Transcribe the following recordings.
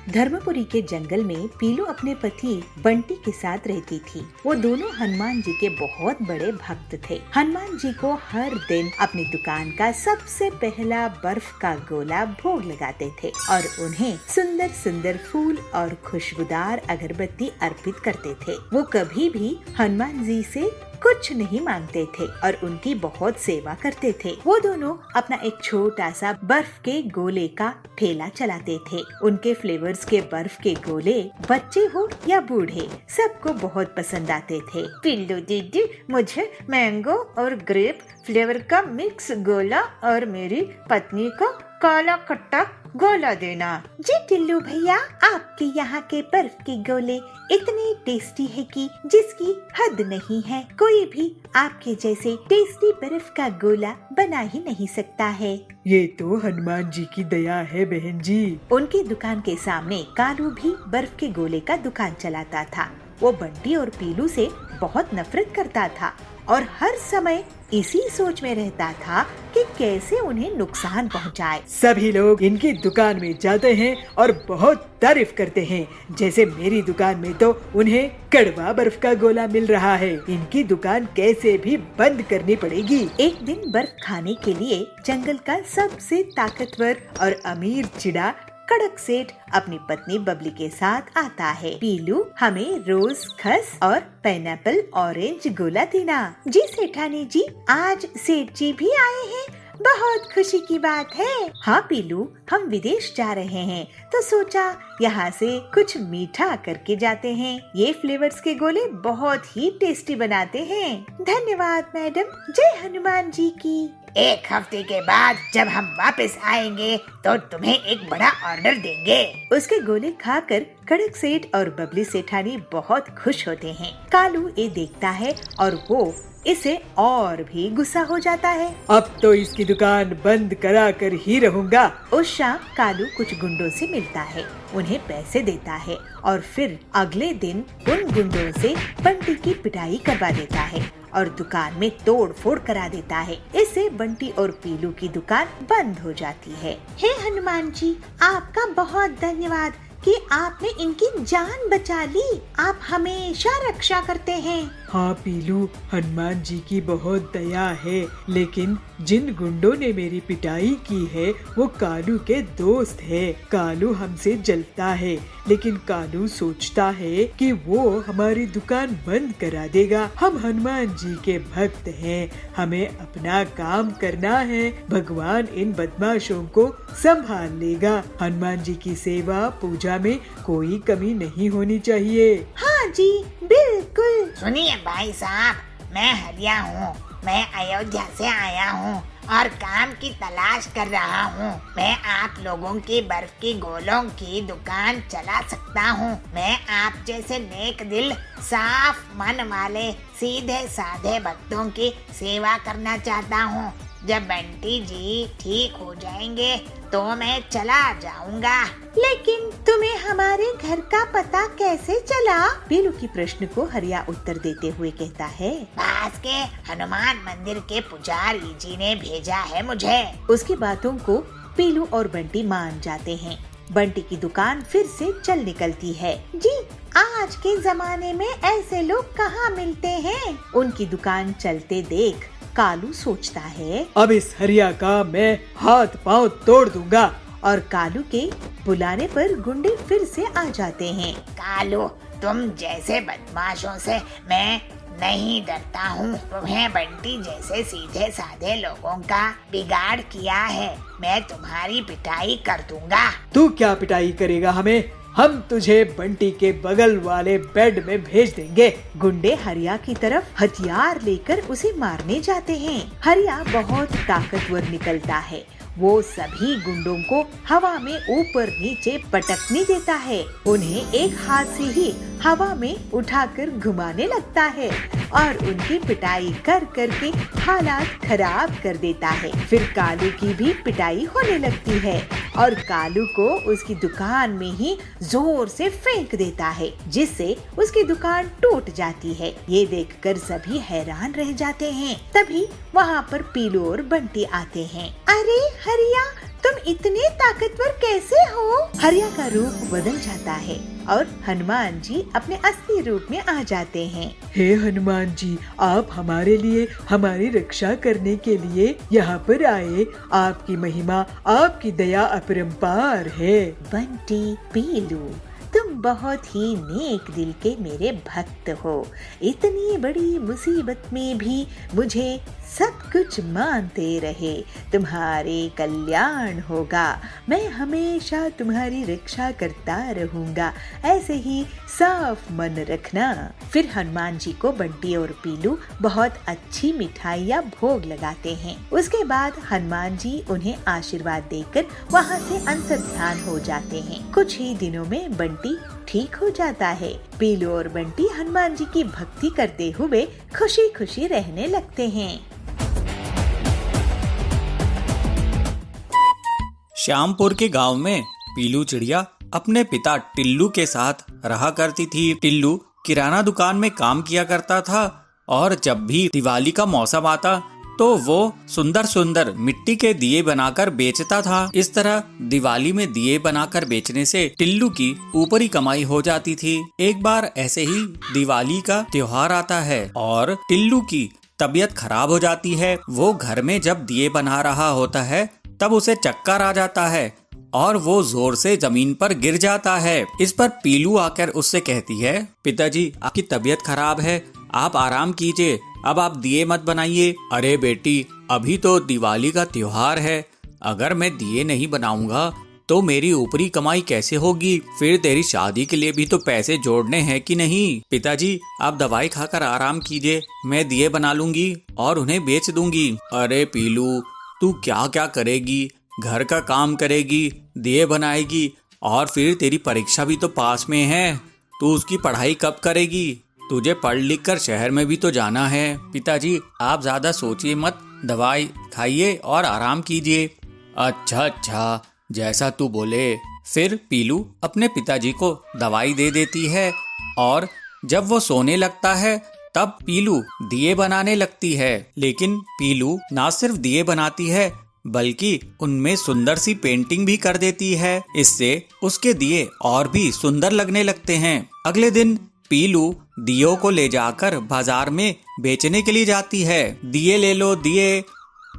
धर्मपुरी के जंगल में पीलू अपने पति बंटी के साथ रहती थी। वो दोनों हनुमान जी के बहुत बड़े भक्त थे। हनुमान जी को हर दिन अपनी दुकान का सबसे पहला बर्फ का गोला भोग लगाते थे और उन्हें सुंदर सुंदर फूल और खुशबूदार अगरबत्ती अर्पित करते थे। वो कभी भी हनुमान जी से कुछ नहीं मांगते थे और उनकी बहुत सेवा करते थे। वो दोनों अपना एक छोटा सा बर्फ के गोले का ठेला चलाते थे। उनके फ्लेवर्स के बर्फ के गोले बच्चे हो या बूढ़े सबको बहुत पसंद आते थे। पिल्लू दीदी, मुझे मैंगो और ग्रेप फ्लेवर का मिक्स गोला और मेरी पत्नी को काला खट्टा गोला देना। जी टिल्लू भैया, आपके यहाँ के बर्फ के गोले इतने टेस्टी है कि जिसकी हद नहीं है। कोई भी आपके जैसे टेस्टी बर्फ का गोला बना ही नहीं सकता है। ये तो हनुमान जी की दया है बहन जी। उनकी दुकान के सामने कालू भी बर्फ के गोले का दुकान चलाता था। वो बंटी और पीलू से बहुत नफरत करता था और हर समय इसी सोच में रहता था कि कैसे उन्हें नुकसान पहुंचाए। सभी लोग इनकी दुकान में जाते हैं और बहुत तारीफ करते हैं। जैसे मेरी दुकान में तो उन्हें कड़वा बर्फ का गोला मिल रहा है। इनकी दुकान कैसे भी बंद करनी पड़ेगी। एक दिन बर्फ खाने के लिए जंगल का सबसे ताकतवर और अमीर चिड़ा कड़क सेठ अपनी पत्नी बबली के साथ आता है। पीलू, हमें रोज खस और पाइनएप्पल ऑरेंज गोला देना। जी सेठानी जी, आज सेठ जी भी आए हैं, बहुत खुशी की बात है। हाँ पीलू, हम विदेश जा रहे हैं तो सोचा यहाँ से कुछ मीठा करके जाते हैं। ये फ्लेवर्स के गोले बहुत ही टेस्टी बनाते हैं। धन्यवाद मैडम, जय हनुमान जी की। एक हफ्ते के बाद जब हम वापस आएंगे तो तुम्हें एक बड़ा ऑर्डर देंगे। उसके गोले खाकर कड़क सेठ और बबली सेठानी बहुत खुश होते हैं। कालू ये देखता है और वो इसे और भी गुस्सा हो जाता है। अब तो इसकी दुकान बंद करा कर ही रहूंगा। उस शाम कालू कुछ गुंडों से मिलता है, उन्हें पैसे देता है और फिर अगले दिन उन गुंडों से बंटी की पिटाई करवा देता है और दुकान में तोड़ फोड़ करा देता है। इससे बंटी और पीलू की दुकान बंद हो जाती है। हे हनुमान जी, आपका बहुत धन्यवाद कि आपने इनकी जान बचा ली। आप हमेशा रक्षा करते हैं। हाँ पीलू, हनुमान जी की बहुत दया है, लेकिन जिन गुंडों ने मेरी पिटाई की है वो कालू के दोस्त है। कालू हमसे जलता है, लेकिन कालू सोचता है कि वो हमारी दुकान बंद करा देगा। हम हनुमान जी के भक्त हैं, हमें अपना काम करना है। भगवान इन बदमाशों को संभाल लेगा। हनुमान जी की सेवा पूजा में कोई कमी नहीं होनी चाहिए। हाँ जी, बिल्कुल। सुनिए भाई साहब, मैं हरिया हूँ। मैं अयोध्या से आया हूँ और काम की तलाश कर रहा हूँ। मैं आप लोगों की बर्फ की गोलों की दुकान चला सकता हूँ। मैं आप जैसे नेक दिल, साफ मन वाले, सीधे साधे भक्तों की सेवा करना चाहता हूँ। जब बंटी जी ठीक हो जाएंगे तो मैं चला जाऊंगा। लेकिन तुम्हें हमारे घर का पता कैसे चला? पीलू की प्रश्न को हरिया उत्तर देते हुए कहता है, पास के हनुमान मंदिर के पुजारी जी ने भेजा है मुझे। उसकी बातों को पीलू और बंटी मान जाते हैं। बंटी की दुकान फिर से चल निकलती है। जी, आज के जमाने में ऐसे लोग कहाँ मिलते हैं? उनकी दुकान चलते देख कालू सोचता है, अब इस हरिया का मैं हाथ पांव तोड़ दूंगा। और कालू के बुलाने पर गुंडे फिर से आ जाते हैं। कालू, तुम जैसे बदमाशों से मैं नहीं डरता हूँ। तुम्हें बंटी जैसे सीधे साधे लोगों का बिगाड़ किया है। मैं तुम्हारी पिटाई कर दूंगा। तू क्या पिटाई करेगा हमें? हम तुझे बंटी के बगल वाले बेड में भेज देंगे। गुंडे हरिया की तरफ हथियार लेकर उसे मारने जाते हैं। हरिया बहुत ताकतवर निकलता है। वो सभी गुंडों को हवा में ऊपर नीचे पटकने देता है। उन्हें एक हाथ से ही हवा में उठाकर घुमाने लगता है और उनकी पिटाई कर करके हालात खराब कर देता है। फिर कालू की भी पिटाई होने लगती है और कालू को उसकी दुकान में ही जोर से फेंक देता है, जिससे उसकी दुकान टूट जाती है। ये देखकर सभी हैरान रह जाते हैं। तभी वहाँ पर पीलू और बंटी आते हैं। अरे हरिया, तुम इतने ताकतवर कैसे हो? हरिया का रूप बदल जाता है और हनुमान जी अपने असली रूप में आ जाते हैं। हे हनुमान जी, आप हमारे लिए हमारी रक्षा करने के लिए यहाँ पर आए। आपकी महिमा, आपकी दया अपरंपार है। बंटी, पीलू, तुम बहुत ही नेक दिल के मेरे भक्त हो। इतनी बड़ी मुसीबत में भी मुझे सब कुछ मानते रहे। तुम्हारे कल्याण होगा। मैं हमेशा तुम्हारी रक्षा करता रहूंगा। ऐसे ही साफ मन रखना। फिर हनुमान जी को बंटी और पीलू बहुत अच्छी मिठाइयाँ भोग लगाते हैं। उसके बाद हनुमान जी उन्हें आशीर्वाद देकर वहाँ से अंतर्ध्यान हो जाते हैं। कुछ ही दिनों में बंटी ठीक हो जाता है। पीलू और बंटी हनुमान जी की भक्ति करते हुए खुशी खुशी रहने लगते हैं। श्यामपुर के गांव में पीलू चिड़िया अपने पिता टिल्लू के साथ रहा करती थी। टिल्लू किराना दुकान में काम किया करता था और जब भी दिवाली का मौसम आता तो वो सुंदर सुंदर मिट्टी के दिए बनाकर बेचता था। इस तरह दिवाली में दिए बनाकर बेचने से टिल्लू की ऊपरी कमाई हो जाती थी। एक बार ऐसे ही दिवाली का त्योहार आता है और टिल्लू की तबीयत खराब हो जाती है। वो घर में जब दिए बना रहा होता है तब उसे चक्कर आ जाता है और वो जोर से जमीन पर गिर जाता है। इस पर पीलू आकर उससे कहती है, पिताजी आपकी तबीयत खराब है, आप आराम कीजिए, अब आप दिए मत बनाइए। अरे बेटी, अभी तो दिवाली का त्योहार है, अगर मैं दिए नहीं बनाऊंगा तो मेरी ऊपरी कमाई कैसे होगी? फिर तेरी शादी के लिए भी तो पैसे जोड़ने हैं कि नहीं? पिताजी आप दवाई खाकर आराम कीजिए, मैं दिए बना लूंगी और उन्हें बेच दूंगी। अरे पीलू, तू क्या क्या करेगी? घर का काम करेगी, दिए बनाएगी और फिर तेरी परीक्षा भी तो पास में है, तू उसकी पढ़ाई कब करेगी? तुझे पढ़ लिख कर शहर में भी तो जाना है। पिताजी आप ज्यादा सोचिए मत, दवाई खाइए और आराम कीजिए। अच्छा, जैसा तू बोले। फिर पीलू अपने पिताजी को दवाई दे देती है और जब वो सोने लगता है तब पीलू दिए बनाने लगती है। लेकिन पीलू ना सिर्फ दिए बनाती है बल्कि उनमें सुंदर सी पेंटिंग भी कर देती है। इससे उसके दिए और भी सुंदर लगने लगते हैं। अगले दिन पीलू दियों को ले जाकर बाजार में बेचने के लिए जाती है। दिए ले लो, दिए,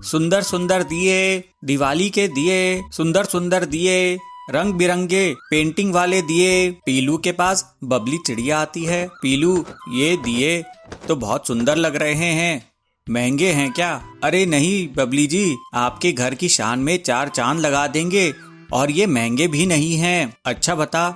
सुंदर सुंदर दिए, दिवाली के दिए, सुंदर सुंदर दिए, रंग बिरंगे पेंटिंग वाले दिए। पीलू के पास बबली चिड़िया आती है। पीलू, ये दिए तो बहुत सुंदर लग रहे हैं, महंगे हैं क्या? अरे नहीं बबली जी, आपके घर की शान में 4 चांद लगा देंगे और ये महंगे भी नहीं हैं। अच्छा बता,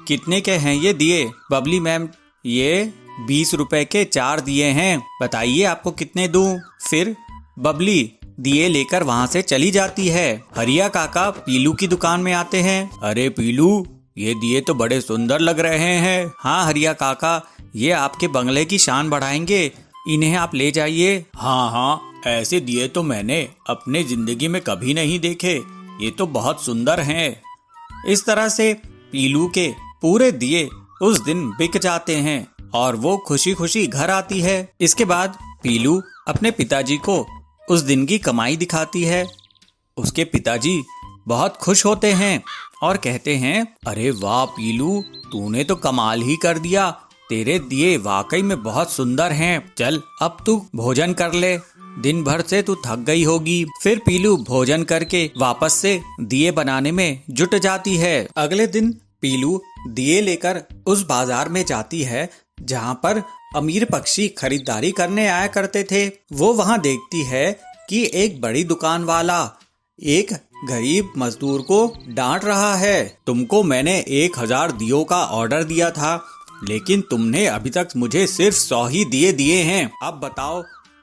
कितने के हैं ये दिए? बबली मैम, ये 20 रुपए के 4 दिए हैं, बताइए आपको कितने दूं? फिर बबली दिए लेकर वहाँ से चली जाती है। हरिया काका पीलू की दुकान में आते हैं। अरे पीलू, ये दिए तो बड़े सुंदर लग रहे हैं। हाँ हरिया काका, ये आपके बंगले की शान बढ़ाएंगे, इन्हें आप ले जाइए। हाँ, ऐसे दिए तो मैंने अपने जिंदगी में कभी नहीं देखे, ये तो बहुत सुंदर हैं। इस तरह से पीलू के पूरे दिए उस दिन बिक जाते हैं और वो खुशी खुशी घर आती है। इसके बाद पीलू अपने पिताजी को उस दिन की कमाई दिखाती है। उसके पिताजी बहुत खुश होते हैं और कहते हैं, अरे वाह पीलू, तूने तो कमाल ही कर दिया, तेरे दिए वाकई में बहुत सुंदर हैं। चल अब तू भोजन कर ले, दिन भर से तू थक गई होगी। फिर पीलू भोजन करके वापस से दिए बनाने में जुट जाती है। अगले दिन पीलू दिए लेकर उस बाजार में जाती है जहाँ पर अमीर पक्षी खरीदारी करने आया करते थे। वो वहाँ देखती है कि एक बड़ी दुकान वाला एक गरीब मजदूर को डांट रहा है। तुमको मैंने 1000 दियों का ऑर्डर दिया था, लेकिन तुमने अभी तक मुझे सिर्फ 100 ही दिए हैं। अब बताओ,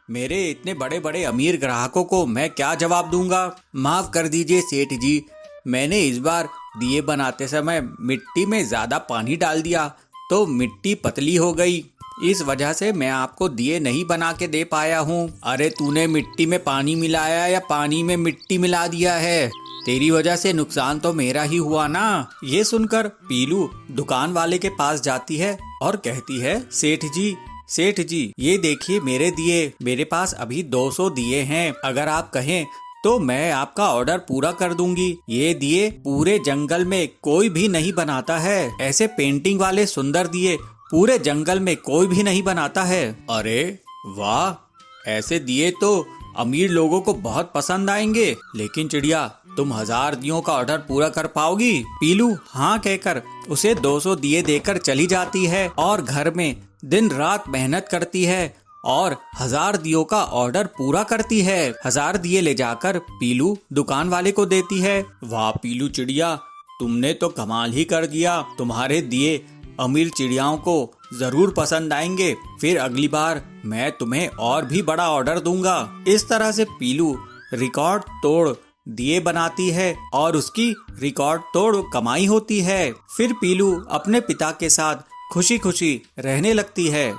मेरे इतने बड़े बड़े अमीर ग्राहकों को मैं क्या जवाब दूंगा? माफ कर दीजिए सेठ जी, मैंने इस बार दिए बनाते समय मिट्टी में ज्यादा पानी डाल दिया तो मिट्टी पतली हो गई, इस वजह से मैं आपको दिए नहीं बना के दे पाया हूँ। अरे तूने मिट्टी में पानी मिलाया या पानी में मिट्टी मिला दिया है? तेरी वजह से नुकसान तो मेरा ही हुआ ना। ये सुनकर पीलू दुकान वाले के पास जाती है और कहती है, सेठ जी ये देखिए मेरे दिए, मेरे पास अभी 200 दिए हैं, अगर आप कहें तो मैं आपका ऑर्डर पूरा कर दूंगी। ये दिए पूरे जंगल में कोई भी नहीं बनाता है। ऐसे पेंटिंग वाले सुंदर दिए पूरे जंगल में कोई भी नहीं बनाता है। अरे वाह, ऐसे दिए तो अमीर लोगों को बहुत पसंद आएंगे। लेकिन चिड़िया, तुम 1000 दियों का ऑर्डर पूरा कर पाओगी? पीलू हाँ कहकर उसे 200 दिए देकर चली जाती है और घर में दिन रात मेहनत करती है और 1000 दियों का ऑर्डर पूरा करती है। 1000 दिए ले जाकर पीलू दुकान वाले को देती है। वाह पीलू चिड़िया, तुमने तो कमाल ही कर दिया। तुम्हारे दिए अमीर चिड़ियाओं को जरूर पसंद आएंगे। फिर अगली बार मैं तुम्हें और भी बड़ा ऑर्डर दूंगा। इस तरह से पीलू रिकॉर्ड तोड़ दिए बनाती है और उसकी रिकॉर्ड तोड़ कमाई होती है। फिर पीलू अपने पिता के साथ खुशी खुशी रहने लगती है।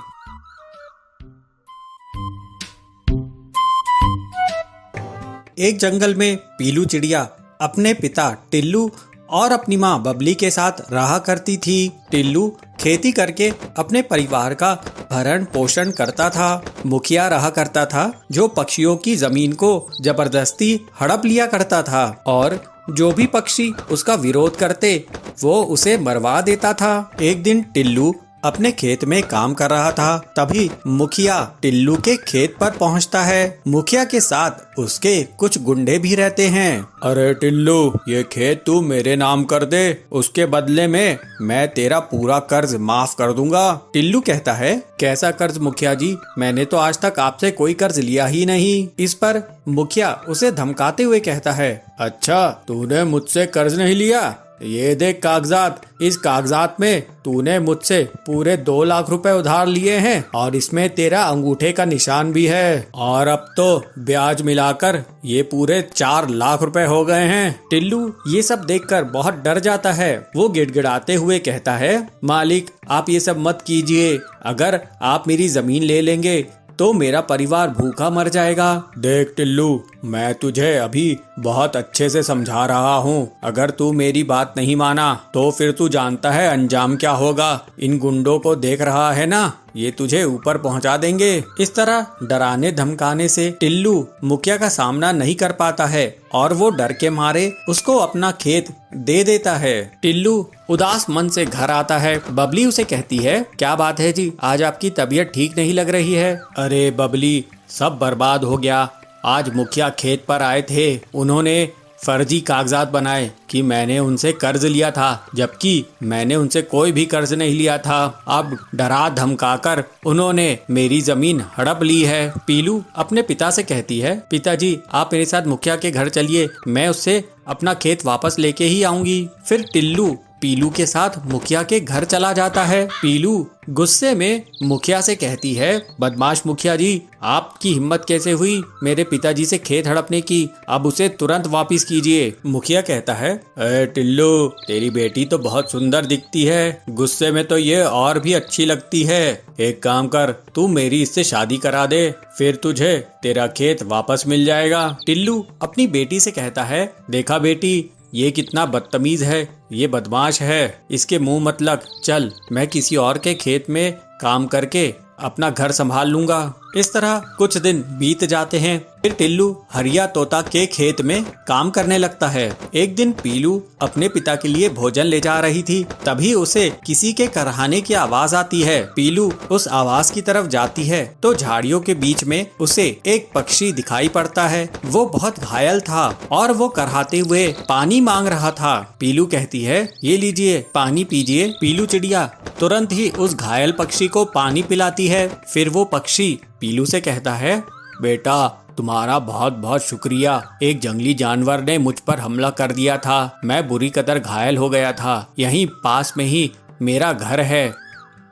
एक जंगल में पीलू चिड़िया अपने पिता टिल्लू और अपनी माँ बबली के साथ रहा करती थी। टिल्लू खेती करके अपने परिवार का भरण पोषण करता था। मुखिया रहा करता था जो पक्षियों की जमीन को जबरदस्ती हड़प लिया करता था और जो भी पक्षी उसका विरोध करते वो उसे मरवा देता था। एक दिन टिल्लू अपने खेत में काम कर रहा था, तभी मुखिया टिल्लू के खेत पर पहुंचता है। मुखिया के साथ उसके कुछ गुंडे भी रहते हैं। अरे टिल्लू, ये खेत तू मेरे नाम कर दे, उसके बदले में मैं तेरा पूरा कर्ज माफ कर दूंगा। टिल्लू कहता है, कैसा कर्ज मुखिया जी? मैंने तो आज तक आपसे कोई कर्ज लिया ही नहीं। इस पर मुखिया उसे धमकाते हुए कहता है, अच्छा तूने मुझसे कर्ज नहीं लिया? ये देख कागजात, इस कागजात में तूने मुझसे पूरे 2 लाख रुपए उधार लिए हैं और इसमें तेरा अंगूठे का निशान भी है और अब तो ब्याज मिलाकर ये पूरे 4 लाख रुपए हो गए हैं। टिल्लू ये सब देखकर बहुत डर जाता है। वो गिड़गिड़ाते हुए कहता है, मालिक आप ये सब मत कीजिए। अगर आप मेरी जमीन ले लेंगे तो मेरा परिवार भूखा मर जाएगा। देख टिल्लू, मैं तुझे अभी बहुत अच्छे से समझा रहा हूँ। अगर तू मेरी बात नहीं माना तो फिर तू जानता है अंजाम क्या होगा। इन गुंडों को देख रहा है ना, ये तुझे ऊपर पहुंचा देंगे। इस तरह डराने धमकाने से टिल्लू मुखिया का सामना नहीं कर पाता है और वो डर के मारे उसको अपना खेत दे देता है। टिल्लू उदास मन से घर आता है। बबली उसे कहती है, क्या बात है जी, आज आपकी तबीयत ठीक नहीं लग रही है? अरे बबली, सब बर्बाद हो गया। आज मुखिया खेत पर आए थे, उन्होंने फर्जी कागजात बनाए कि मैंने उनसे कर्ज लिया था, जबकि मैंने उनसे कोई भी कर्ज नहीं लिया था। अब डरा धमकाकर उन्होंने मेरी जमीन हड़प ली है। पीलू अपने पिता से कहती है, पिताजी आप मेरे साथ मुखिया के घर चलिए, मैं उससे अपना खेत वापस लेके ही आऊंगी। फिर टिल्लू पीलू के साथ मुखिया के घर चला जाता है। पीलू गुस्से में मुखिया से कहती है, बदमाश मुखिया जी, आपकी हिम्मत कैसे हुई मेरे पिताजी से खेत हड़पने की? अब उसे तुरंत वापस कीजिए। मुखिया कहता है, अरे टिल्लू, तेरी बेटी तो बहुत सुंदर दिखती है, गुस्से में तो ये और भी अच्छी लगती है। एक काम कर, तू मेरी इससे शादी करा दे, फिर तुझे तेरा खेत वापस मिल जाएगा। टिल्लू अपनी बेटी से कहता है, देखा बेटी, ये कितना बदतमीज है, ये बदमाश है, इसके मुंह मत लग। चल, मैं किसी और के खेत में काम करके अपना घर संभाल लूंगा। इस तरह कुछ दिन बीत जाते हैं। फिर टिल्लू हरिया तोता के खेत में काम करने लगता है। एक दिन पीलू अपने पिता के लिए भोजन ले जा रही थी, तभी उसे किसी के करहाने की आवाज आती है। पीलू उस आवाज की तरफ जाती है तो झाड़ियों के बीच में उसे एक पक्षी दिखाई पड़ता है। वो बहुत घायल था और वो करहाते हुए पानी मांग रहा था। पीलू कहती है, ये लीजिए पानी पीजिए। पीलू चिड़िया तुरंत ही उस घायल पक्षी को पानी पिलाती है। फिर वो पक्षी पीलू से कहता है, बेटा तुम्हारा बहुत बहुत शुक्रिया। एक जंगली जानवर ने मुझ पर हमला कर दिया था, मैं बुरी कदर घायल हो गया था। यहीं पास में ही मेरा घर है,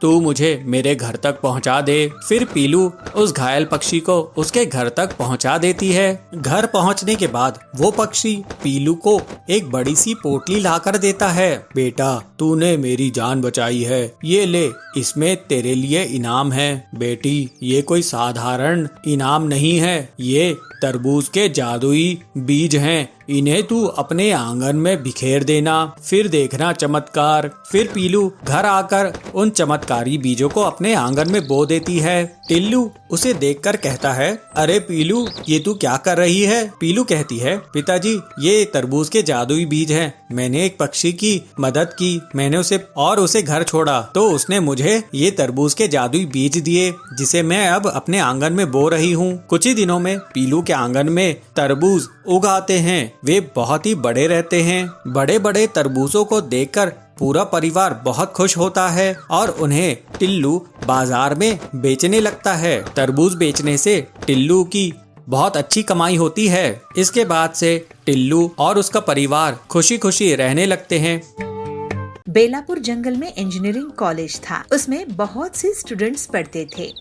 तू मुझे मेरे घर तक पहुंचा दे। फिर पीलू उस घायल पक्षी को उसके घर तक पहुंचा देती है। घर पहुंचने के बाद वो पक्षी पीलू को एक बड़ी सी पोटली लाकर देता है। बेटा तूने मेरी जान बचाई है, ये ले, इसमें तेरे लिए इनाम है। बेटी ये कोई साधारण इनाम नहीं है, ये तरबूज के जादुई बीज हैं इन्हें तू अपने आंगन में बिखेर देना, फिर देखना चमत्कार। फिर पीलू घर आकर उन चमत्कारी बीजों को अपने आंगन में बो देती है। टिल्लू उसे देखकर कहता है, अरे पीलू, ये तू क्या कर रही है? पीलू कहती है, पिताजी, ये तरबूज के जादुई बीज हैं। मैंने एक पक्षी की मदद की, मैंने उसे घर छोड़ा तो उसने मुझे ये तरबूज के जादुई बीज दिए, जिसे मैं अब अपने आंगन में बो रही हूँ। कुछ ही दिनों में पीलू के आंगन में तरबूज उग आते हैं। वे बहुत ही बड़े रहते हैं। बड़े बड़े तरबूजों को देखकर पूरा परिवार बहुत खुश होता है और उन्हें टिल्लू बाजार में बेचने लगता है। तरबूज बेचने से टिल्लू की बहुत अच्छी कमाई होती है। इसके बाद से टिल्लू और उसका परिवार खुशी खुशी रहने लगते हैं। बेलापुर जंगल में इंजीनियरिंग कॉलेज था। उसमें बहुत से स्टूडेंट्स पढ़ते थे।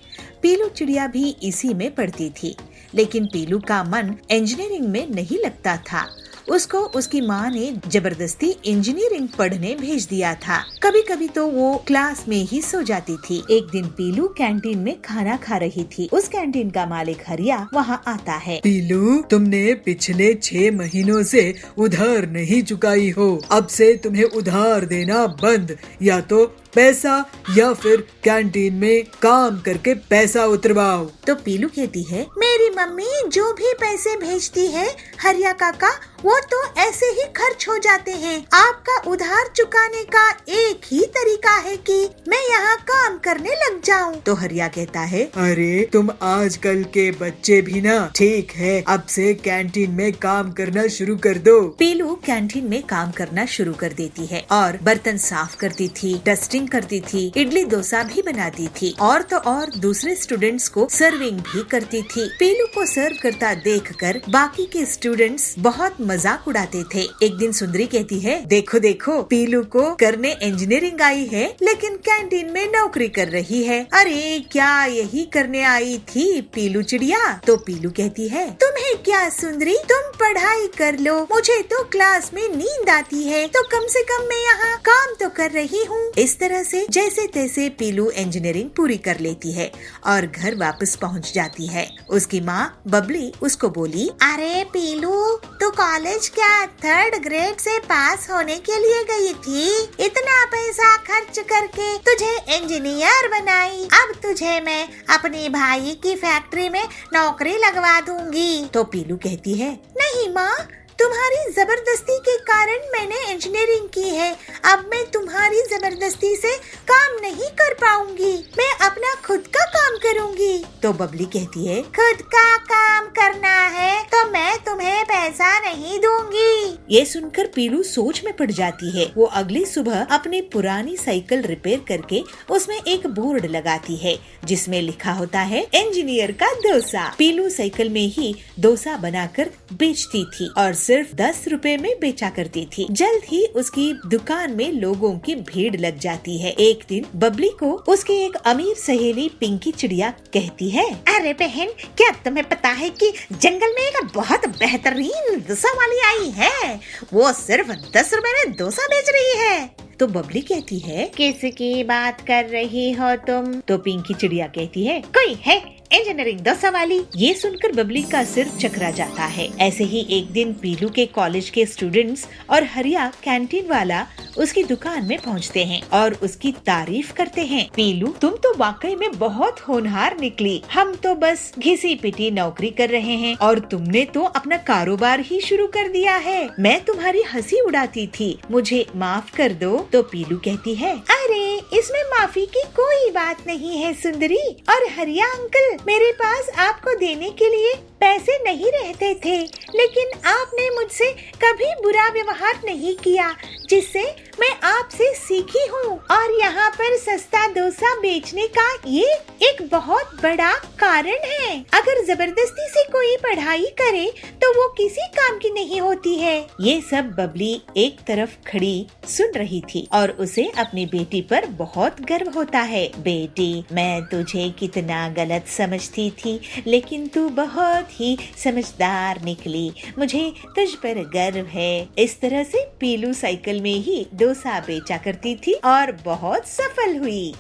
पीलू चिड़िया भी इसी में पढ़ती थी, लेकिन पीलू का मन इंजीनियरिंग में नहीं लगता था। उसको उसकी माँ ने जबरदस्ती इंजीनियरिंग पढ़ने भेज दिया था। कभी कभी तो वो क्लास में ही सो जाती थी। एक दिन पीलू कैंटीन में खाना खा रही थी। उस कैंटीन का मालिक हरिया वहाँ आता है। पीलू, तुमने पिछले 6 महीनों से उधार नहीं चुकाई हो। अब से तुम्हें उधार देना बंद, या तो पैसा या फिर कैंटीन में काम करके पैसा उतरवाओ। तो पीलू कहती है, मेरी मम्मी जो भी पैसे भेजती है हरिया काका, वो तो ऐसे ही खर्च हो जाते हैं। आपका उधार चुकाने का एक ही तरीका है कि मैं यहाँ काम करने लग जाऊँ। तो हरिया कहता है, अरे तुम आजकल के बच्चे भी ना, ठीक है, अब से कैंटीन में काम करना शुरू कर दो। पीलू कैंटीन में काम करना शुरू कर देती है और बर्तन साफ करती थी, डस्टिंग करती थी, इडली डोसा भी बनाती थी और तो और दूसरे स्टूडेंट्स को सर्विंग भी करती थी। पीलू को सर्व करता देखकर बाकी के स्टूडेंट्स बहुत मजाक उड़ाते थे। एक दिन सुंदरी कहती है, देखो देखो, पीलू को करने इंजीनियरिंग आई है लेकिन कैंटीन में नौकरी कर रही है। अरे क्या यही करने आई थी पीलू चिड़िया? तो पीलू कहती है, तुम्हें क्या सुंदरी, तुम पढ़ाई कर लो, मुझे तो क्लास में नींद आती है, तो कम से कम मैं यहाँ काम तो कर रही हूँ। इस तरह से जैसे तैसे पीलू इंजीनियरिंग पूरी कर लेती है और घर वापस पहुँच जाती है। उसकी माँ बबली उसको बोली, अरे पीलू, तू कॉलेज क्या 3rd ग्रेड से पास होने के लिए गई थी? इतना पैसा खर्च करके तुझे इंजीनियर बनाई, अब तुझे मैं अपने भाई की फैक्ट्री में नौकरी लगवा दूंगी। तो पीलू कहती है, नहीं माँ, तुम्हारी जबरदस्ती के कारण मैंने इंजीनियरिंग की है। अब मैं तुम्हारी जबरदस्ती से काम नहीं कर पाऊंगी, मैं अपना खुद का काम करूंगी। तो बबली कहती है, खुद का काम करना है तो मैं तुम्हें पैसा नहीं दूंगी। ये सुनकर पीलू सोच में पड़ जाती है। वो अगली सुबह अपनी पुरानी साइकिल रिपेयर करके उसमें एक बोर्ड लगाती है जिसमें लिखा होता है, इंजीनियर का डोसा। पीलू साइकिल में ही डोसा बनाकर बेचती थी और सिर्फ 10 रुपए में बेचा करती थी। जल्द ही उसकी दुकान में लोगों की भीड़ लग जाती है। एक दिन बबली को उसकी एक अमीर सहेली पिंकी चिड़िया कहती है, अरे बहन, क्या तुम्हें पता है कि जंगल में एक बहुत बेहतरीन डोसा वाली आई है, वो सिर्फ 10 रुपए में डोसा बेच रही है। तो बबली कहती है, किसकी बात कर रही हो तुम? तो पिंकी चिड़िया कहती है, कोई है इंजीनियरिंग डोसा वाली। ये सुनकर बबली का सिर चकरा जाता है। ऐसे ही एक दिन पीलू के कॉलेज के स्टूडेंट्स और हरिया कैंटीन वाला उसकी दुकान में पहुंचते हैं और उसकी तारीफ करते हैं। पीलू, तुम तो वाकई में बहुत होनहार निकली, हम तो बस घिसी पिटी नौकरी कर रहे हैं और तुमने तो अपना कारोबार ही शुरू कर दिया है। मैं तुम्हारी हंसी उड़ाती थी, मुझे माफ कर दो। तो पीलू कहती है, अरे इसमें माफी की कोई बात नहीं है सुंदरी और हरिया अंकल, मेरे पास आपको देने के लिए पैसे नहीं रहते थे, लेकिन आपने मुझसे कभी बुरा व्यवहार नहीं किया, जिससे मैं आपसे सीखी हूँ और यहाँ पर सस्ता डोसा बेचने का ये एक बहुत बड़ा कारण है। अगर जबरदस्ती से कोई पढ़ाई करे तो वो किसी काम की नहीं होती है। ये सब बबली एक तरफ खड़ी सुन रही थी और उसे अपनी बेटी पर बहुत गर्व होता है। बेटी, मैं तुझे कितना गलत समझती थी, लेकिन तू बहुत ही समझदार निकली, मुझे तुझ पर गर्व है। इस तरह से पीलू साइकिल में ही डोसा बेचा करती थी और बहुत सफल हुई।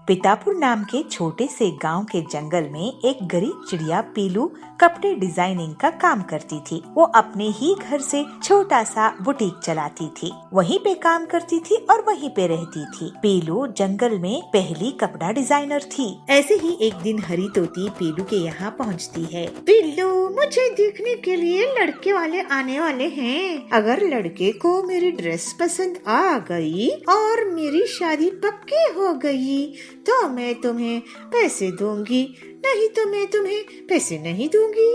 पितापुर नाम के छोटे से गांव के जंगल में एक गरीब चिड़िया पीलू कपड़े डिजाइनिंग का काम करती थी। वो अपने ही घर से छोटा सा बुटीक चलाती थी, वहीं पे काम करती थी और वहीं पे रहती थी। पीलू जंगल में पहली कपड़ा डिजाइनर थी। ऐसे ही एक दिन हरी तोती पीलू के यहाँ पहुँचती है। पीलू, मुझे देखने के लिए लड़के वाले आने वाले हैं। अगर लड़के को मेरी ड्रेस पसंद आ गई और मेरी शादी पक्की हो गई तो मैं तुम्हें पैसे दूंगी, नहीं तो मैं तुम्हें पैसे नहीं दूंगी।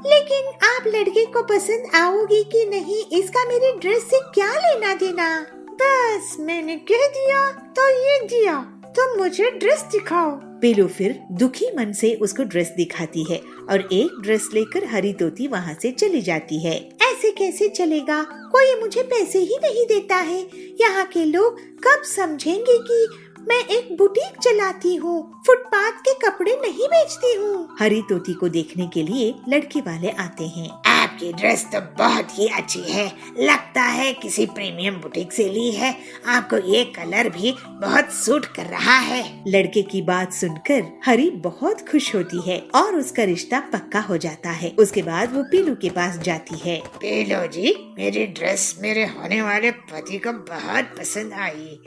लेकिन आप लड़के को पसंद आओगी कि नहीं, इसका मेरी ड्रेस से क्या लेना देना। बस मैंने कह दिया तो ये दिया, तुम मुझे ड्रेस दिखाओ। पीलू फिर दुखी मन से उसको ड्रेस दिखाती है और एक ड्रेस लेकर हरी तोती वहाँ से चली जाती है। ऐसे कैसे चलेगा, कोई मुझे पैसे ही नहीं देता है। यहाँ के लोग कब समझेंगे कि मैं एक बुटीक चलाती हूँ, फुटपाथ के कपड़े नहीं बेचती हूँ। हरी तोती को देखने के लिए लड़के वाले आते हैं। आपकी ड्रेस तो बहुत ही अच्छी है, लगता है किसी प्रीमियम बुटीक से ली है। आपको ये कलर भी बहुत सूट कर रहा है। लड़के की बात सुनकर हरी बहुत खुश होती है और उसका रिश्ता पक्का हो जाता है। उसके बाद वो पीलू के पास जाती है। पीलू जी, मेरी ड्रेस मेरे होने वाले पति को बहुत पसंद आई।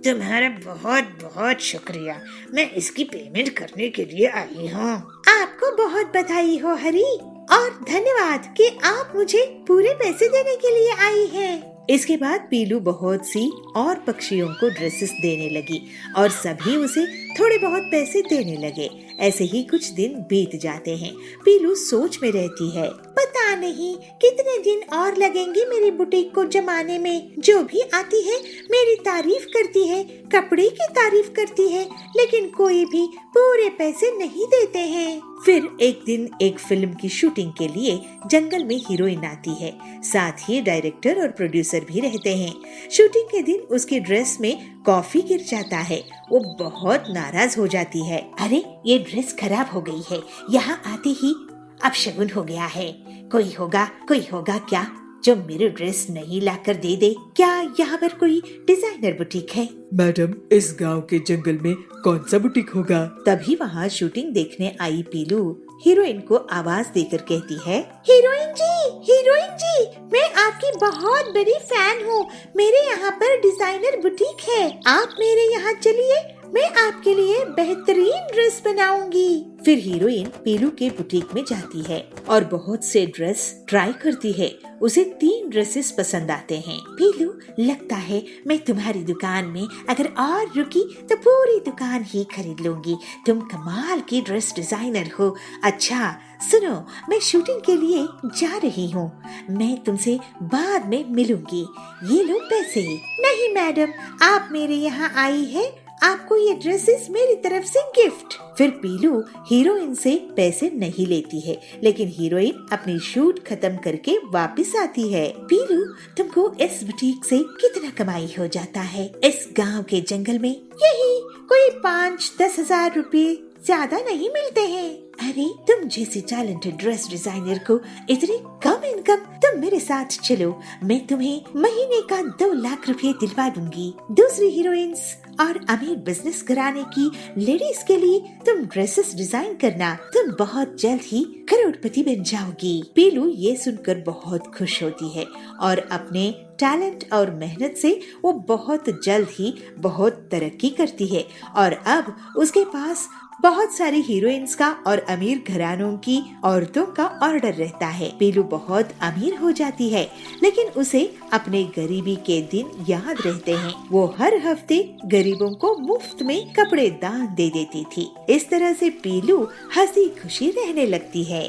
तुम्हारा बहुत बहुत शुक्रिया, मैं इसकी पेमेंट करने के लिए आई हूँ। आपको बहुत बधाई हो हरी, और धन्यवाद कि आप मुझे पूरे पैसे देने के लिए आई हैं। इसके बाद पीलू बहुत सी और पक्षियों को ड्रेसेस देने लगी और सभी उसे थोड़े बहुत पैसे देने लगे। ऐसे ही कुछ दिन बीत जाते हैं। पीलू सोच में रहती है, पता नहीं कितने दिन और लगेंगे मेरी बुटीक को जमाने में। जो भी आती है मेरी तारीफ करती है, कपड़े की तारीफ करती है, लेकिन कोई भी पूरे पैसे नहीं देते हैं। फिर एक दिन एक फिल्म की शूटिंग के लिए जंगल में हीरोइन आती है, साथ ही डायरेक्टर और प्रोड्यूसर भी रहते हैं। शूटिंग के दिन उसकी ड्रेस में कॉफी गिर जाता है। वो बहुत नाराज हो जाती है। अरे, ये ड्रेस खराब हो गई है, यहाँ आते ही अपशगुन हो गया है। कोई होगा क्या जो मेरी ड्रेस नहीं लाकर दे दे। क्या यहाँ पर कोई डिजाइनर बुटीक है? मैडम, इस गांव के जंगल में कौन सा बुटीक होगा? तभी वहाँ शूटिंग देखने आई पीलू हीरोइन को आवाज देकर कहती है, हीरोइन जी, मैं आपकी बहुत बड़ी फैन हूँ। मेरे यहाँ पर डिजाइनर बुटीक है, आप मेरे यहाँ चलिए, मैं आपके लिए बेहतरीन ड्रेस बनाऊंगी। फिर हीरोइन पीलू के बुटीक में जाती है और बहुत से ड्रेस ट्राई करती है। उसे 3 ड्रेसेस पसंद आते हैं। पीलू, लगता है मैं तुम्हारी दुकान में अगर और रुकी तो पूरी दुकान ही खरीद लूंगी। तुम कमाल की ड्रेस डिजाइनर हो। अच्छा सुनो, मैं शूटिंग के लिए जा रही हूँ, मैं तुमसे बाद में मिलूंगी। ये लो पैसे। नहीं मैडम, आप मेरे यहाँ आई है, आपको ये ड्रेसेस मेरी तरफ से गिफ्ट। फिर पीलू हीरोइन से पैसे नहीं लेती है, लेकिन हीरोइन अपनी शूट खत्म करके वापस आती है। पीलू, तुमको इस बुटीक से कितना कमाई हो जाता है इस गांव के जंगल में? यही कोई 5-10 हजार रुपए, ज्यादा नहीं मिलते हैं। अरे, तुम जैसी टैलेंटेड ड्रेस डिजाइनर को इतनी कम इनकम, तुम मेरे साथ चलो, मैं तुम्हें महीने का 2 लाख रुपए दिलवा दूंगी। दूसरी हीरोइंस और अमीर बिजनेस घराने की लेडीज के लिए तुम ड्रेसेस डिजाइन करना, तुम बहुत जल्द ही करोड़पति बन जाओगी। पीलू ये सुनकर बहुत खुश होती है और अपने टैलेंट और मेहनत से वो बहुत जल्द ही बहुत तरक्की करती है और अब उसके पास बहुत सारी हीरोइंस का और अमीर घरानों की औरतों का ऑर्डर रहता है। पीलू बहुत अमीर हो जाती है, लेकिन उसे अपने गरीबी के दिन याद रहते हैं। वो हर हफ्ते गरीबों को मुफ्त में कपड़े दान दे देती थी। इस तरह से पीलू हंसी खुशी रहने लगती है।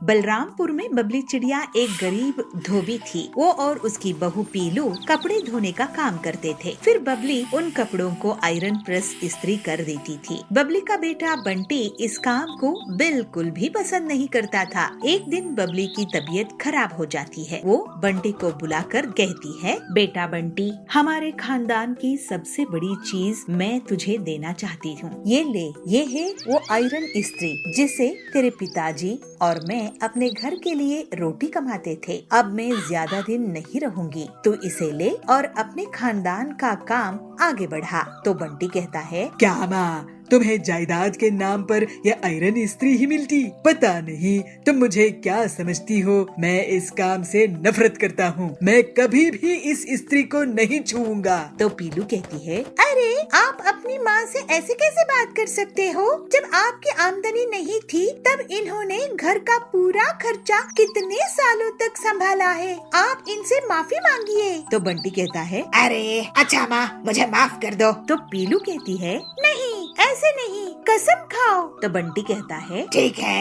बलरामपुर में बबली चिड़िया एक गरीब धोबी थी। वो और उसकी बहू पीलू कपड़े धोने का काम करते थे। फिर बबली उन कपड़ों को आयरन प्रेस इस्त्री कर देती थी। बबली का बेटा बंटी इस काम को बिल्कुल भी पसंद नहीं करता था। एक दिन बबली की तबीयत खराब हो जाती है। वो बंटी को बुलाकर कहती है, बेटा बंटी, हमारे खानदान की सबसे बड़ी चीज मैं तुझे देना चाहती हूँ। ये ले, ये है वो आयरन इस्त्री जिसे तेरे पिताजी और मैं अपने घर के लिए रोटी कमाते थे। अब मैं ज्यादा दिन नहीं रहूंगी, तू इसे ले और अपने खानदान का काम आगे बढ़ा। तो बंटी कहता है, क्या माँ, तुम्हें जायदाद के नाम पर यह आयरन इस्त्री ही मिलती? पता नहीं तुम मुझे क्या समझती हो। मैं इस काम से नफरत करता हूँ। मैं कभी भी इस इस्त्री को नहीं छूऊंगा। तो पीलू कहती है, अरे आप अपनी माँ से ऐसे कैसे बात कर सकते हो? जब आपकी आमदनी नहीं थी तब इन्होंने घर का पूरा खर्चा कितने सालों तक संभाला है। आप इनसे माफी मांगिए। तो बंटी कहता है, अरे अच्छा माँ, मुझे माफ कर दो। तो पीलू कहती है, नहीं, ऐसे नहीं, कसम खाओ। तो बंटी कहता है,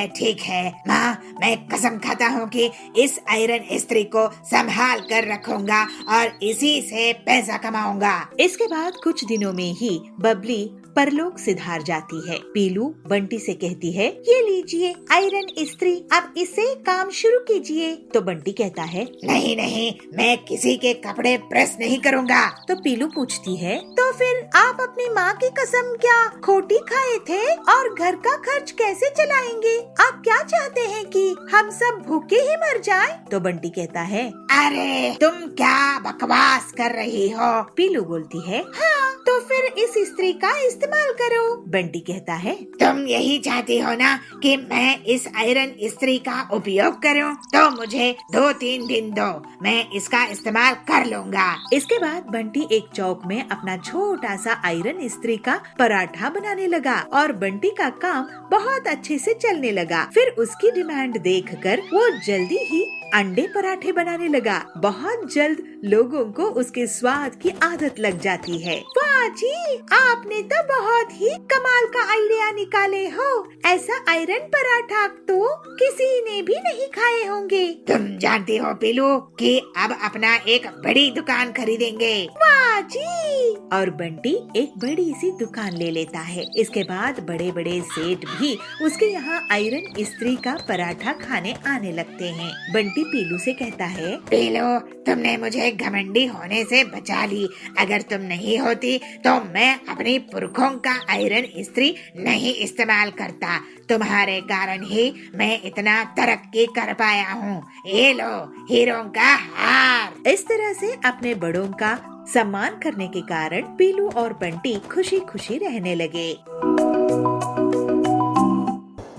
ठीक है माँ, मैं कसम खाता हूँ कि इस आयरन इस्त्री को संभाल कर रखूंगा और इसी से पैसा कमाऊंगा। इसके बाद कुछ दिनों में ही बबली परलोक सिधार जाती है। पीलू बंटी से कहती है, ये लीजिए आयरन इस्त्री, अब इसे काम शुरू कीजिए। तो बंटी कहता है, नहीं, मैं किसी के कपड़े प्रेस नहीं करूँगा। तो पीलू पूछती है, तो फिर आप अपनी माँ की कसम क्या खोटी खाए थे और घर का खर्च कैसे चलाएंगे? आप क्या चाहते हैं कि हम सब भूखे ही मर जाएं? तो बंटी कहता है, अरे तुम क्या बकवास कर रही हो? पीलू बोलती है, हाँ, तो फिर इस इस्त्री का इस्तेमाल करो। बंटी कहता है, तुम यही चाहती हो ना कि मैं इस आयरन इस्त्री का उपयोग करूं? तो मुझे 2-3 दिन दो, मैं इसका इस्तेमाल कर लूंगा। इसके बाद बंटी एक चौक में अपना छोटा सा आयरन इस्त्री का पराठा बनाने लगा और बंटी का काम बहुत अच्छे से चलने लगा। फिर उसकी डिमांड देखकर वो जल्दी ही अंडे पराठे बनाने लगा। बहुत जल्द लोगों को उसके स्वाद की आदत लग जाती है। वाह जी, आपने तो बहुत ही कमाल का आइडिया निकाले हो। ऐसा आयरन पराठा तो किसी ने भी नहीं खाए होंगे। तुम जानती हो पीलू कि अब अपना एक बड़ी दुकान खरीदेंगे। वाह जी। और बंटी एक बड़ी सी दुकान ले लेता है। इसके बाद बड़े बड़े सेठ भी उसके यहाँ आयरन इस्त्री का पराठा खाने आने लगते हैं। बंटी पीलू से कहता है, पीलू, तुमने मुझे घमंडी होने से बचा ली। अगर तुम नहीं होती तो मैं अपनी पुरखों का आयरन इस्त्री नहीं इस्तेमाल करता। तुम्हारे कारण ही मैं इतना तरक्की कर पाया हूँ। ये लो हीरों का हार। इस तरह से अपने बड़ों का सम्मान करने के कारण पीलू और बंटी खुशी खुशी रहने लगे।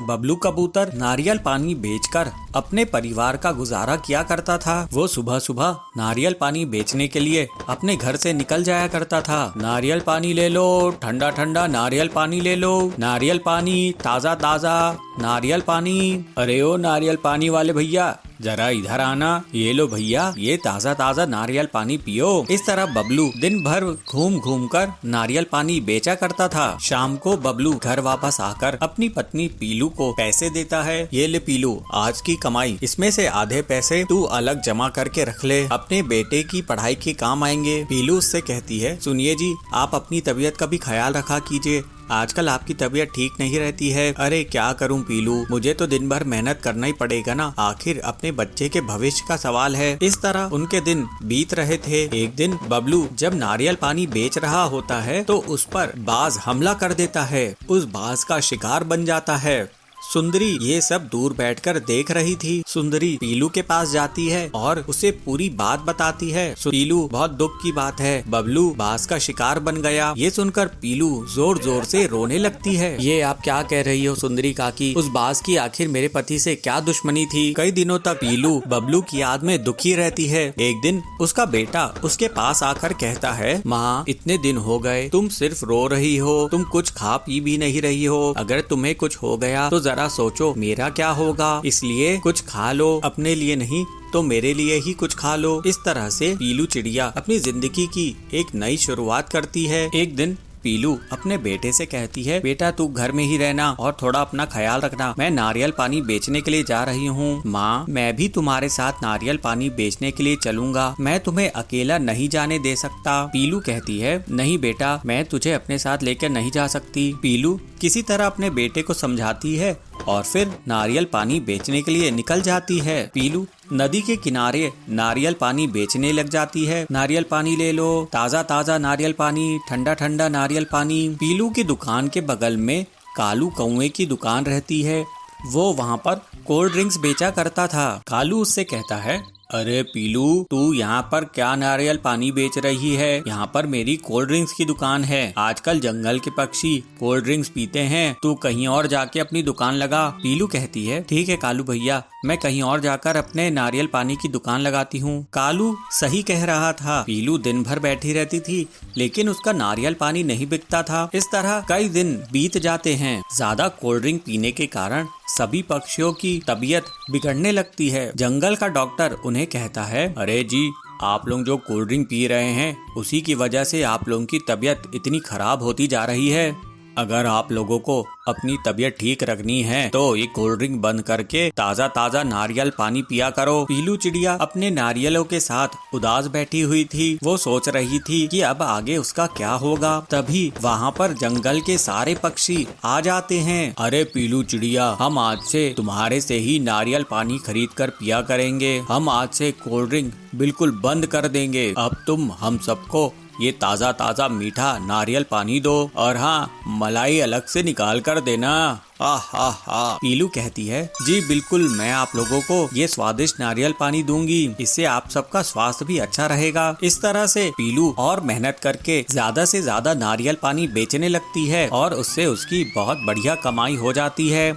बबलू कबूतर नारियल पानी बेचकर अपने परिवार का गुजारा किया करता था। वो सुबह सुबह नारियल पानी बेचने के लिए अपने घर से निकल जाया करता था। नारियल पानी ले लो, ठंडा ठंडा नारियल पानी ले लो, नारियल पानी ताजा ताजा नारियल पानी। अरे ओ नारियल पानी वाले भैया, जरा इधर आना। ये लो भैया, ये ताजा ताजा नारियल पानी पियो। इस तरह बबलू दिन भर घूम घूम कर नारियल पानी बेचा करता था। शाम को बबलू घर वापस आकर अपनी पत्नी पीलू को पैसे देता है। ये ले पीलू, आज की कमाई, इसमें से आधे पैसे तू अलग जमा करके रख ले, अपने बेटे की पढ़ाई के काम आएंगे। पीलू उससे कहती है, सुनिए जी, आप अपनी तबीयत का भी ख्याल रखा कीजिए। आजकल आपकी तबीयत ठीक नहीं रहती है। अरे क्या करूं पीलू, मुझे तो दिन भर मेहनत करना ही पड़ेगा ना, आखिर अपने बच्चे के भविष्य का सवाल है। इस तरह उनके दिन बीत रहे थे। एक दिन बबलू जब नारियल पानी बेच रहा होता है तो उस पर बाज हमला कर देता है। उस बाज का शिकार बन जाता है। सुंदरी ये सब दूर बैठकर देख रही थी। सुंदरी पीलू के पास जाती है और उसे पूरी बात बताती है। पीलू, बहुत दुख की बात है, बबलू बाज का शिकार बन गया। ये सुनकर पीलू जोर जोर से रोने लगती है। ये आप क्या कह रही हो सुंदरी काकी, उस बाज की आखिर मेरे पति से क्या दुश्मनी थी? कई दिनों तक पीलू बबलू की याद में दुखी रहती है। एक दिन उसका बेटा उसके पास आकर कहता है, माँ इतने दिन हो गए, तुम सिर्फ रो रही हो, तुम कुछ खा पी भी नहीं रही हो। अगर तुम्हें कुछ हो गया तो जरा सोचो मेरा क्या होगा, इसलिए कुछ खा लो, अपने लिए नहीं तो मेरे लिए ही कुछ खा लो। इस तरह से पीलू चिड़िया अपनी जिंदगी की एक नई शुरुआत करती है। एक दिन पीलू अपने बेटे से कहती है, बेटा तू घर में ही रहना और थोड़ा अपना ख्याल रखना, मैं नारियल पानी बेचने के लिए जा रही हूँ। माँ, मैं भी तुम्हारे साथ नारियल पानी बेचने के लिए चलूंगा, मैं तुम्हें अकेला नहीं जाने दे सकता। पीलू कहती है, नहीं बेटा, मैं तुझे अपने साथ लेकर नहीं जा सकती। पीलू किसी तरह अपने बेटे को समझाती है और फिर नारियल पानी बेचने के लिए निकल जाती है। पीलू नदी के किनारे नारियल पानी बेचने लग जाती है। नारियल पानी ले लो, ताजा ताजा नारियल पानी, ठंडा ठंडा नारियल पानी। पीलू की दुकान के बगल में कालू कौए की दुकान रहती है। वो वहाँ पर कोल्ड ड्रिंक्स बेचा करता था। कालू उससे कहता है, अरे पीलू, तू यहाँ पर क्या नारियल पानी बेच रही है? यहाँ पर मेरी कोल्ड ड्रिंक्स की दुकान है। आजकल जंगल के पक्षी कोल्ड ड्रिंक्स पीते हैं, तू कहीं और जाके अपनी दुकान लगा। पीलू कहती है, ठीक है कालू भैया, मैं कहीं और जाकर अपने नारियल पानी की दुकान लगाती हूँ। कालू सही कह रहा था। पीलू दिन भर बैठी रहती थी, लेकिन उसका नारियल पानी नहीं बिकता था। इस तरह कई दिन बीत जाते हैं। ज्यादा कोल्ड ड्रिंक पीने के कारण सभी पक्षियों की तबीयत बिगड़ने लगती है। जंगल का डॉक्टर उन्हें कहता है, अरे जी, आप लोग जो कोल्ड ड्रिंक पी रहे हैं उसी की वजह से आप लोगों की तबीयत इतनी खराब होती जा रही है। अगर आप लोगों को अपनी तबीयत ठीक रखनी है तो ये कोल्ड ड्रिंक बंद करके ताज़ा ताज़ा नारियल पानी पिया करो। पीलू चिड़िया अपने नारियलों के साथ उदास बैठी हुई थी। वो सोच रही थी कि अब आगे उसका क्या होगा। तभी वहाँ पर जंगल के सारे पक्षी आ जाते हैं। अरे पीलू चिड़िया, हम आज से तुम्हारे से ही नारियल पानी खरीद कर पिया करेंगे। हम आज से कोल्ड ड्रिंक बिल्कुल बंद कर देंगे। अब तुम हम सबको ये ताज़ा ताज़ा मीठा नारियल पानी दो, और हाँ, मलाई अलग से निकाल कर देना। पीलू कहती है, जी बिल्कुल, मैं आप लोगों को ये स्वादिष्ट नारियल पानी दूंगी। इससे आप सबका स्वास्थ्य भी अच्छा रहेगा। इस तरह से पीलू और मेहनत करके ज्यादा से ज्यादा नारियल पानी बेचने लगती है और उससे उसकी बहुत बढ़िया कमाई हो जाती है।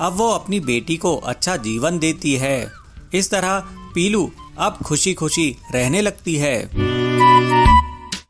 अब वो अपनी बेटी को अच्छा जीवन देती है। इस तरह पीलू अब खुशी खुशी रहने लगती है।